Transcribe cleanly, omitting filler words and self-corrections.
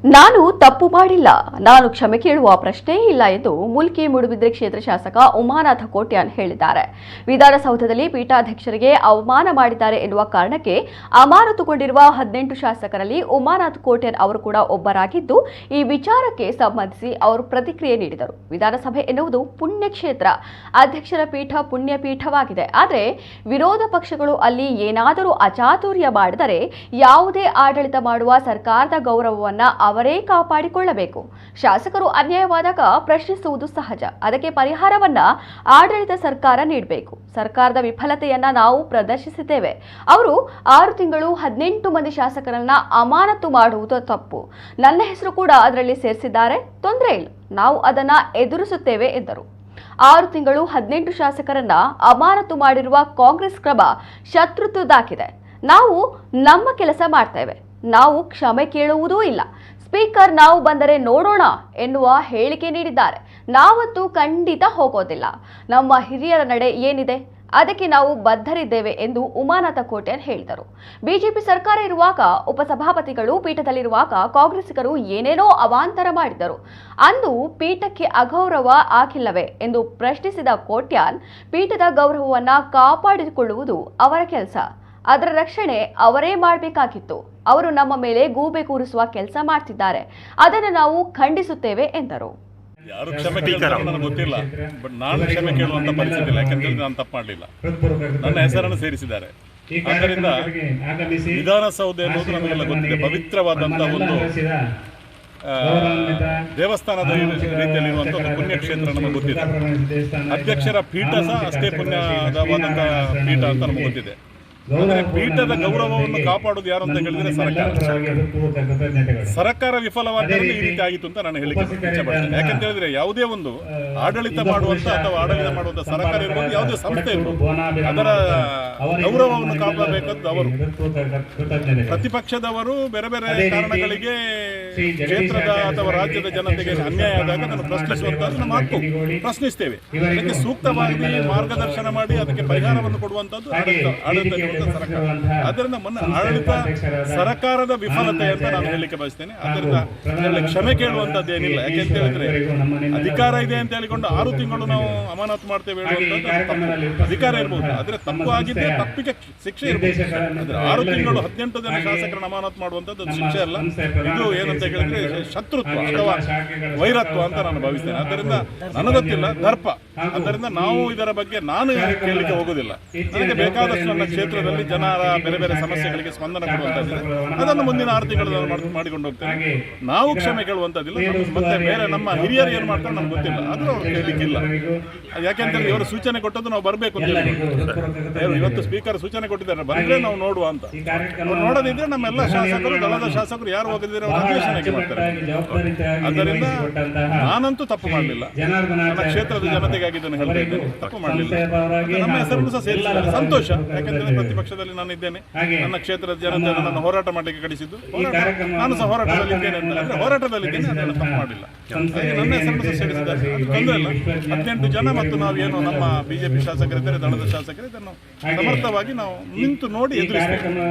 ನಾನು ತಪ್ಪು ಮಾಡಿಲ್ಲ, ನಾನು ಕ್ಷಮೆ ಕೇಳುವ ಪ್ರಶ್ನೆಯೇ ಇಲ್ಲ ಎಂದು ಮುಲ್ಕಿ ಮೂಡುಬಿದ್ರೆ ಕ್ಷೇತ್ರ ಶಾಸಕ ಉಮಾನಾಥ ಕೋಟ್ಯಾನ್ ಹೇಳಿದ್ದಾರೆ. ವಿಧಾನಸೌಧದಲ್ಲಿ ಪೀಠಾಧ್ಯಕ್ಷರಿಗೆ ಅವಮಾನ ಮಾಡಿದ್ದಾರೆ ಎನ್ನುವ ಕಾರಣಕ್ಕೆ ಅಮಾನತುಗೊಂಡಿರುವ 18 ಶಾಸಕರಲ್ಲಿ ಉಮಾನಾಥ ಕೋಟ್ಯಾನ್ ಅವರು ಕೂಡ ಒಬ್ಬರಾಗಿದ್ದು, ಈ ವಿಚಾರಕ್ಕೆ ಸಂಬಂಧಿಸಿ ಅವರು ಪ್ರತಿಕ್ರಿಯೆ ನೀಡಿದರು. ವಿಧಾನಸಭೆ ಎನ್ನುವುದು ಪುಣ್ಯಕ್ಷೇತ್ರ, ಅಧ್ಯಕ್ಷರ ಪೀಠ ಪುಣ್ಯಪೀಠವಾಗಿದೆ. ಆದರೆ ವಿರೋಧ ಪಕ್ಷಗಳು ಅಲ್ಲಿ ಏನಾದರೂ ಅಚಾತುರ್ಯ ಮಾಡಿದರೆ ಯಾವುದೇ ಆಡಳಿತ ಮಾಡುವ ಸರ್ಕಾರದ ಗೌರವವನ್ನ ಅವರೇ ಕಾಪಾಡಿಕೊಳ್ಳಬೇಕು. ಶಾಸಕರು ಅನ್ಯಾಯವಾದಾಗ ಪ್ರಶ್ನಿಸುವುದು ಸಹಜ. ಅದಕ್ಕೆ ಪರಿಹಾರವನ್ನ ಆಡಳಿತ ಸರ್ಕಾರ ನೀಡಬೇಕು. ಸರ್ಕಾರದ ವಿಫಲತೆಯನ್ನ ನಾವು ಪ್ರದರ್ಶಿಸಿದ್ದೇವೆ. ಅವರು 6 ತಿಂಗಳು 18 ಮಂದಿ ಶಾಸಕರನ್ನ ಅಮಾನತು ಮಾಡುವುದು ತಪ್ಪು. ನನ್ನ ಹೆಸರು ಕೂಡ ಅದರಲ್ಲಿ ಸೇರಿಸಿದ್ದಾರೆ. ತೊಂದರೆ ಇಲ್ಲ, ನಾವು ಅದನ್ನ ಎದುರಿಸುತ್ತೇವೆ ಎಂದರು. 6 ತಿಂಗಳು 18 ಶಾಸಕರನ್ನ ಅಮಾನತು ಮಾಡಿರುವ ಕಾಂಗ್ರೆಸ್ ಕ್ರಮ ಶತ್ರುತ್ವದಾಗಿದೆ. ನಾವು ನಮ್ಮ ಕೆಲಸ ಮಾಡ್ತೇವೆ. ನಾವು ಕ್ಷಮೆ ಕೇಳುವುದೂ ಇಲ್ಲ. ಸ್ಪೀಕರ್ ನಾವು ಬಂದರೆ ನೋಡೋಣ ಎನ್ನುವ ಹೇಳಿಕೆ ನೀಡಿದ್ದಾರೆ. ನಾವಂತೂ ಖಂಡಿತ ಹೋಗೋದಿಲ್ಲ. ನಮ್ಮ ಹಿರಿಯರ ನಡೆ ಏನಿದೆ ಅದಕ್ಕೆ ನಾವು ಬದ್ಧರಿದ್ದೇವೆ ಎಂದು ಉಮಾನಾಥ ಕೋಟ್ಯಾನ್ ಹೇಳಿದರು. ಬಿಜೆಪಿ ಸರ್ಕಾರ ಇರುವಾಗ, ಉಪಸಭಾಪತಿಗಳು ಪೀಠದಲ್ಲಿರುವಾಗ ಕಾಂಗ್ರೆಸ್ಸಿಗರು ಏನೇನೋ ಅವಾಂತರ ಮಾಡಿದರು. ಅಂದು ಪೀಠಕ್ಕೆ ಅಗೌರವ ಆಗಿಲ್ಲವೇ ಎಂದು ಪ್ರಶ್ನಿಸಿದ ಕೋಟ್ಯಾನ್, ಪೀಠದ ಗೌರವವನ್ನ ಕಾಪಾಡಿಕೊಳ್ಳುವುದು ಅವರ ಕೆಲಸ. ಅದರ ರಕ್ಷಣೆ ಅವರೇ ಮಾಡಬೇಕಾಗಿತ್ತು. ಅವರು ನಮ್ಮ ಮೇಲೆ ಗೂಬೆ ಕೂರಿಸುವ ಕೆಲಸ ಮಾಡ್ತಿದ್ದಾರೆ. ಅದನ್ನು ನಾವು ಖಂಡಿಸುತ್ತೇವೆ ಎಂದರು. ಯಾರು ಕ್ಷಮೆ ಕೇಳ್ತಾರೋ ನನಗೆ ಗೊತ್ತಿಲ್ಲ, ಬಟ್ ನಾನು ಕ್ಷಮೆ ಕೇಳುವಂತ ಪರಿಸ್ಥಿತಿ ಇಲ್ಲ. ಯಾಕಂದ್ರೆ ನಾನು ತಪ್ಪು ಮಾಡಲಿಲ್ಲ. ನನ್ನ ಹೆಸರನ್ನು ಸೇರಿಸಿದ್ದಾರೆ. ಆದ್ದರಿಂದ ವಿಧಾನಸೌಧ ಎನ್ನುವುದು ನಮಗೆಲ್ಲ ಗೊತ್ತಿದೆ. ಪವಿತ್ರವಾದಂತಹ ಒಂದು ದೇವಸ್ಥಾನದ ರೀತಿಯಲ್ಲಿರುವಂಥ ಒಂದು ಪುಣ್ಯಕ್ಷೇತ್ರ ನಮಗೆ ಗೊತ್ತಿದೆ. ಅಧ್ಯಕ್ಷರ ಪೀಠ ಸಹ ಅಷ್ಟೇ ಪುಣ್ಯವಾದಂತಹ ಪೀಠ ಅಂತ ನಮಗೆ ಗೊತ್ತಿದೆ. ಅಂದರೆ ಪೀಠದ ಗೌರವವನ್ನು ಕಾಪಾಡುವುದು ಯಾರು ಅಂತ ಹೇಳಿದ್ರೆ ಸರ್ಕಾರ ವಿಫಲವಾದರೆ ಈ ರೀತಿ ಆಗಿತ್ತು ಅಂತ ನಾನು ಹೇಳಿಕೆ ಇಚ್ಛೆ ಪಡ್ತೇನೆ. ಯಾಕಂತ ಹೇಳಿದ್ರೆ ಯಾವುದೇ ಒಂದು ಆಡಳಿತ ಮಾಡುವಂತ ಅಥವಾ ಆಡಳಿತ ಮಾಡುವಂತ ಸರ್ಕಾರ ಇರ್ಬೋದು, ಯಾವುದೇ ಸಂಸ್ಥೆ ಇರ್ಬೋದು, ಅದರ ಗೌರವವನ್ನು ಕಾಪಾಡಬೇಕಾದ್ದು ಅವರು. ಪ್ರತಿಪಕ್ಷದವರು ಬೇರೆ ಬೇರೆ ಕಾರಣಗಳಿಗೆ ಕ್ಷೇತ್ರದ ಅಥವಾ ರಾಜ್ಯದ ಜನತೆಗೆ ಅನ್ಯಾಯ ಆದಾಗ ಅದನ್ನು ಪ್ರಶ್ನಿಸುವಂತದ್ದು ನಮ್ಮ ಹಕ್ಕು. ಪ್ರಶ್ನಿಸ್ತೇವೆ. ಅದಕ್ಕೆ ಸೂಕ್ತವಾಗಿ ಮಾರ್ಗದರ್ಶನ ಮಾಡಿ ಅದಕ್ಕೆ ಪರಿಹಾರವನ್ನು ಕೊಡುವಂತದ್ದು ಆಡಳಿತ ಸರ್ಕಾರ. ಆದ್ದರಿಂದ ಆಡಳಿತ ಸರ್ಕಾರದ ವಿಫಲತೆ ಅಂತ ನಾನು ಹೇಳಲಿಕ್ಕೆ ಬಯಸ್ತೇನೆ. ಆದ್ದರಿಂದ ಇದರಲ್ಲಿ ಕ್ಷಮೆ ಕೇಳುವಂತದ್ದು ಏನಿಲ್ಲ. ಯಾಕೆಂತ ಹೇಳಿದ್ರೆ ಅಧಿಕಾರ ಇದೆ ಅಂತ ಹೇಳಿಕೊಂಡು 6 ತಿಂಗಳು ನಾವು ಅಮಾನತು ಮಾಡ್ತೇವೆ ಹೇಳುವಂತದ್ದು ಅಧಿಕಾರ ಇರಬಹುದು, ಆದ್ರೆ ತಪ್ಪು ಆಗಿದ್ದೆ ತಪ್ಪಿಗೆ ಶಿಕ್ಷೆ ಇರಬಹುದು. ಆದ್ರೆ 6 ತಿಂಗಳು 18 ಜನ ಶಾಸಕರನ್ನು ಅಮಾನತು ಮಾಡುವಂತದ್ದು ಶಿಕ್ಷೆ ಅಲ್ಲ. ಇದು ಏನಂತ ಹೇಳಿದ್ರೆ ಶತ್ರುತ್ವ ಅಥವಾ ವೈರತ್ವ ಅಂತ ನಾನು ಭಾವಿಸ್ತೇನೆ. ಆದ್ದರಿಂದ ನನಗೊತ್ತಿಲ್ಲ, ದರ್ಪ. ಆದ್ದರಿಂದ ನಾವು ಇದರ ಬಗ್ಗೆ ನಾನು ಕೇಳಲಿಕ್ಕೆ ಹೋಗುದಿಲ್ಲ. ನನಗೆ ಬೇಕಾದಷ್ಟು ನನ್ನ ಕ್ಷೇತ್ರದಲ್ಲಿ ಜನರ ಬೇರೆ ಬೇರೆ ಸಮಸ್ಯೆಗಳಿಗೆ ಸ್ಪಂದನ ಕೊಡುವಂತದ್ದಿದೆ. ಅದನ್ನು ಮುಂದಿನ 6 ತಿಂಗಳು ಮಾಡಿಕೊಂಡು ಹೋಗ್ತೇವೆ. ನಾವು ಕ್ಷಮೆ ಕೇಳುವಂತದ್ದಿಲ್ಲ. ಮತ್ತೆ ಬೇರೆ ನಮ್ಮ ಹಿರಿಯರು ಏನ್ ಮಾಡ್ತಾರೆ ನಮ್ಗೆ ಗೊತ್ತಿಲ್ಲ, ಆದ್ರೂ ಅವ್ರು ಕೇಳಲಿಕ್ಕಿಲ್ಲ. ಯಾಕೆಂತಂದ್ರೆ ಇವರು ಸೂಚನೆ ಕೊಟ್ಟದ್ದು ನಾವು ಬರಬೇಕು ಅಂತ ಹೇಳಿ ಇವತ್ತು ಸ್ಪೀಕರ್ ಸೂಚನೆ ಕೊಟ್ಟಿದ್ದಾರೆ, ಬಂದ್ರೆ ನಾವು ನೋಡುವ ಅಂತ. ನೋಡದಿದ್ರೆ ನಮ್ಮೆಲ್ಲ ಶಾಸಕರು, ದಳದ ಶಾಸಕರು ಯಾರು ಹೋಗಿದ್ರೆ ಅವರು ಅಧಿವೇಶನಕ್ಕೆ ಬರ್ತಾರೆ. ಆದ್ದರಿಂದ ನಾನಂತೂ ತಪ್ಪು ಮಾಡಲಿಲ್ಲ. ನನ್ನ ಕ್ಷೇತ್ರದ ಜನತೆಗಾಗಿ ಇದನ್ನು ಹೇಳ್ತಾ ಇದ್ದೇನೆ, ತಪ್ಪು ಮಾಡಲಿಲ್ಲ. ನಮ್ಮ ಹೆಸರನ್ನು ಸಹ ಸೇರಿಸಿದ್ದಾರೆ, ಸಂತೋಷ. ಯಾಕಂದ್ರೆ ಪ್ರತಿಪಕ್ಷದಲ್ಲಿ ನಾನು ಇದ್ದೇನೆ. ನನ್ನ ಕ್ಷೇತ್ರದ ಜನತೆ ನನ್ನ ಹೋರಾಟ ಮಾಡಲಿಕ್ಕೆ ಕಳಿಸಿದ್ದು. ನಾನು ಸಹ ಹೋರಾಟದಲ್ಲಿ ಇದ್ದೇನೆ ಅಂತ ಅಂದ್ರೆ ಹೋರಾಟದಲ್ಲಿದ್ದೇನೆ, ಅದನ್ನು ತಪ್ಪು ಮಾಡಿಲ್ಲ. ನನ್ನ ಹೆಸರನ್ನು ಸಹ ಸೇರಿಸಿದ್ದಾರೆ, ತೊಂದರೆ ಇಲ್ಲ. 18 ಜನ ಮತ್ತು ನಾವೇನು ನಮ್ಮ ಬಿಜೆಪಿ ಶಾಸಕರಿದ್ದಾರೆ, ದಳದ ಶಾಸಕರು, ಇದನ್ನು ಸಮರ್ಥವಾಗಿ ನಾವು ನಿಂತು ನೋಡಿ ಎದುರಿಸ್ತೇವೆ.